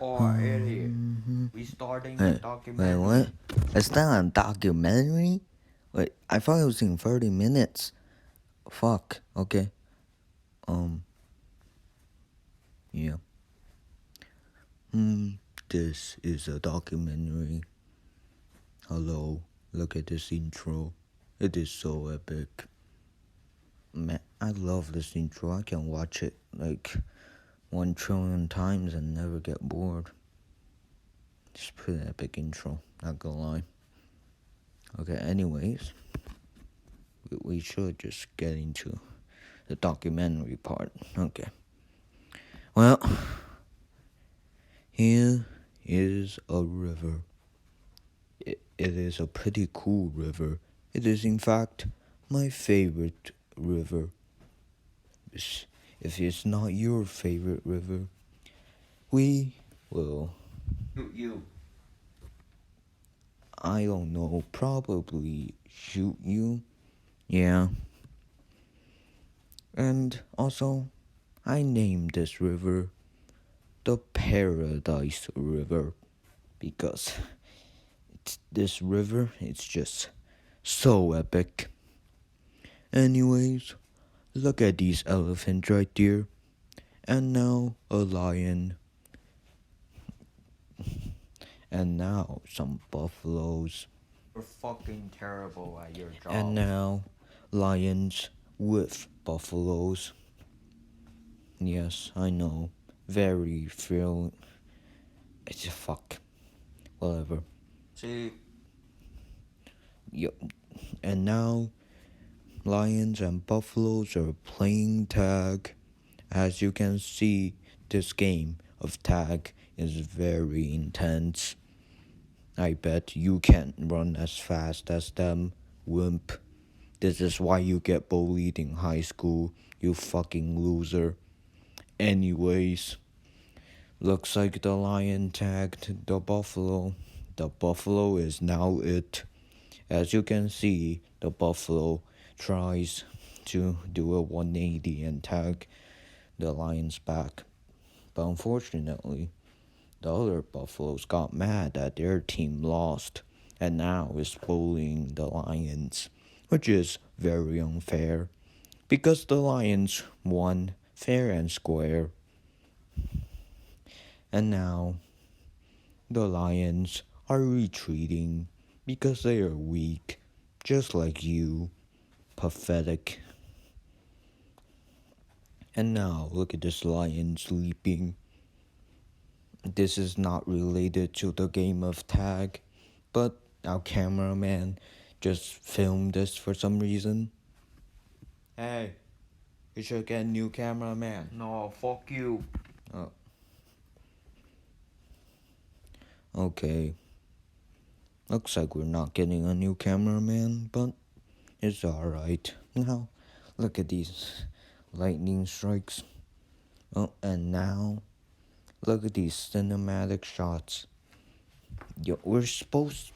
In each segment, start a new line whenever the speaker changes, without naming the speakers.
Oh, Eeee, we starting the
Wait, what?
documentary.
Is that a documentary? Wait, I thought it was in 30 minutes. Fuck, okay. Yeah. This is a documentary. Hello, look at this intro. It is so epic. Man, I love this intro. I can watch it like 1 trillion times and never get bored. It's pretty epic intro, not gonna lie. Okay, anyways, we should just get into the documentary part. Okay. Well, here is a river. It is a pretty cool river. It is, in fact, my favorite river. If it's not your favorite river, we will,
You.
I don't know, probably shoot you. Yeah. And also, I named this river the Paradise River because this river, it's just so epic. Anyways, look at these elephants right there. And now a lion. And now some buffaloes.
You're fucking terrible at your job.
And now lions with buffaloes. Yes, I know. Very thrilling. It's a fuck. Whatever.
See,
Yep. And now lions and buffaloes are playing tag. As you can see, this game of tag is very intense. I bet you can't run as fast as them, wimp. This is why you get bullied in high school, you fucking loser. Anyways, looks like the lion tagged the buffalo. The buffalo is now it. As you can see, the buffalo tries to do a 180 and tag the lion's back. But unfortunately, the other buffaloes got mad that their team lost and now is bullying the lions, which is very unfair because the lions won fair and square. And now the lions are retreating because they are weak, just like you, pathetic. And now look at this lion sleeping. This is not related to the game of tag, but our cameraman just filmed this for some reason. Hey, you should get a new cameraman.
no, fuck you.
Oh. Okay. Looks like we're not getting a new cameraman, but it's alright. Now, look at these lightning strikes. Oh, and now, look at these cinematic shots. Yo, we're supposed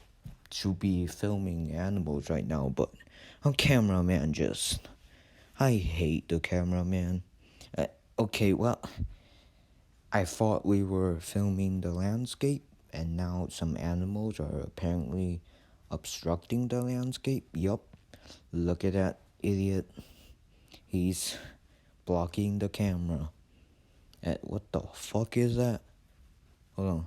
to be filming animals right now, but our cameraman just... I hate the cameraman. Okay, well, I thought we were filming the landscape, and now some animals are apparently obstructing the landscape. Yup, look at that idiot. He's blocking the camera. What the fuck is that? Hold on.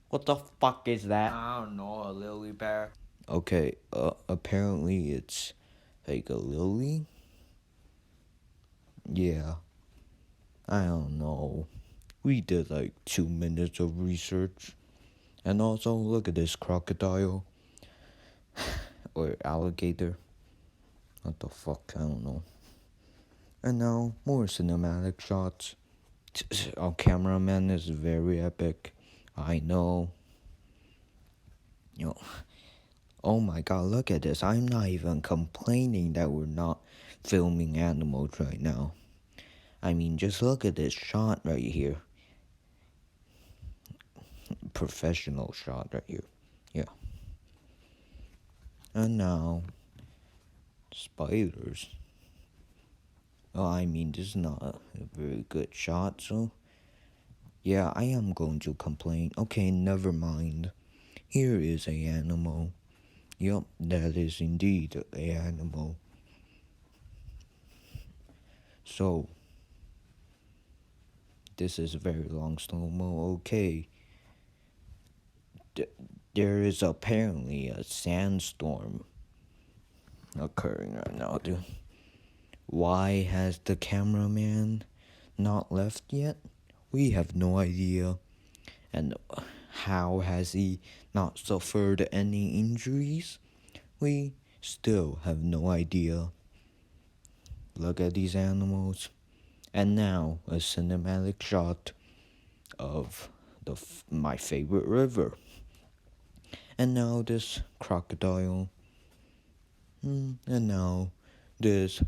What the fuck is that?
I don't know, a lily bear.
Okay, apparently it's like a lily? Yeah, I don't know. We did like 2 minutes of research. And also, look at this crocodile. Or alligator. What the fuck, I don't know. And now, more cinematic shots. Our cameraman is very epic. I know. Yo, oh my god, look at this. I'm not even complaining that we're not filming animals right now. I mean, just look at this shot right here. Professional shot right here. Yeah. And now, spiders. Oh, I mean, this is not a very good shot, so Yeah, I am going to complain. Okay, never mind. Here is a animal. Yup, that is indeed a animal. So, this is a very long slow-mo. Okay. There is apparently a sandstorm occurring right now, dude. Why has the cameraman not left yet? We have no idea. And how has he not suffered any injuries? We still have no idea. Look at these animals. And now a cinematic shot of my favorite river. And now this crocodile. And now this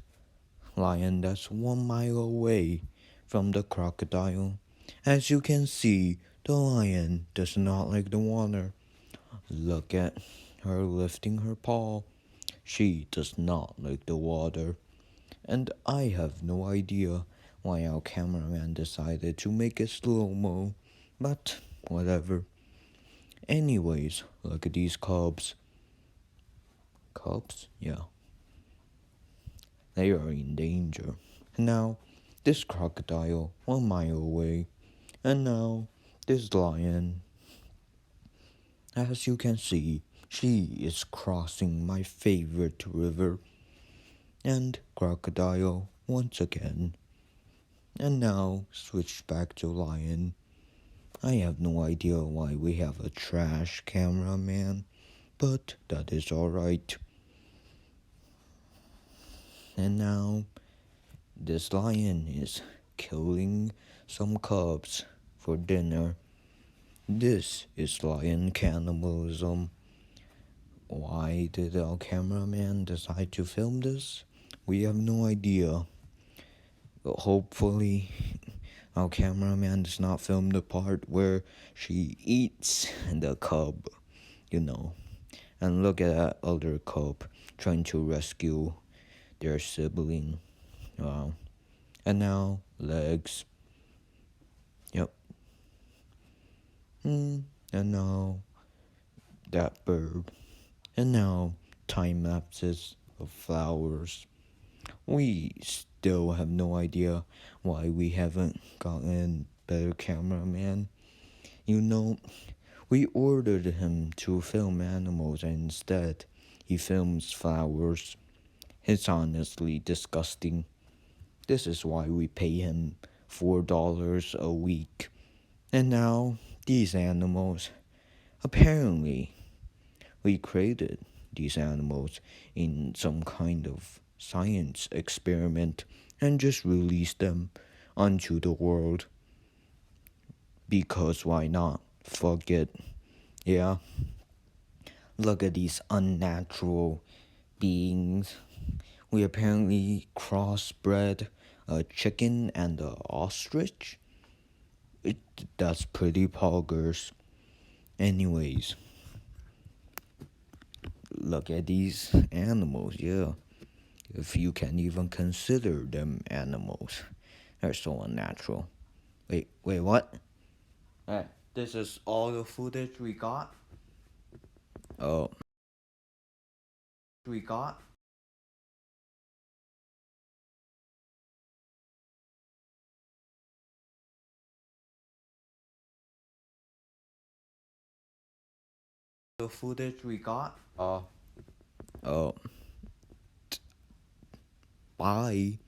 lion that's 1 mile away from the crocodile. As you can see, the lion does not like the water. Look at her lifting her paw. She does not like the water. And I have no idea why our cameraman decided to make it slow-mo. But whatever. Anyways, look at these cubs. Cubs? Yeah. They are in danger. And now, this crocodile 1 mile away. And now, this lion. As you can see, she is crossing my favorite river. And crocodile once again. And now, switch back to lion. I have no idea why we have a trash cameraman, but that is alright. And now, this lion is killing some cubs for dinner. This is lion cannibalism. Why did our cameraman decide to film this? We have no idea. But hopefully, our cameraman does not film the part where she eats the cub, you know. And look at that other cub trying to rescue their sibling. Wow. And now, legs. Yep. And now, that bird. And now, time lapses of flowers. We still have no idea why we haven't gotten better cameraman. You know, we ordered him to film animals and instead he films flowers. It's honestly disgusting. This is why we pay him $4 a week. And now, these animals. Apparently, we created these animals in some kind of science experiment and just released them onto the world. Because why not? Fuck it. Yeah. Look at these unnatural beings. We apparently crossbred a chicken and an ostrich. That's pretty poggers. Anyways, look at these animals, yeah. If you can even consider them animals. They're so unnatural. Wait, what?
Hey, this is all the footage we got?
Oh,
We got? The footage we got?
oh, bye.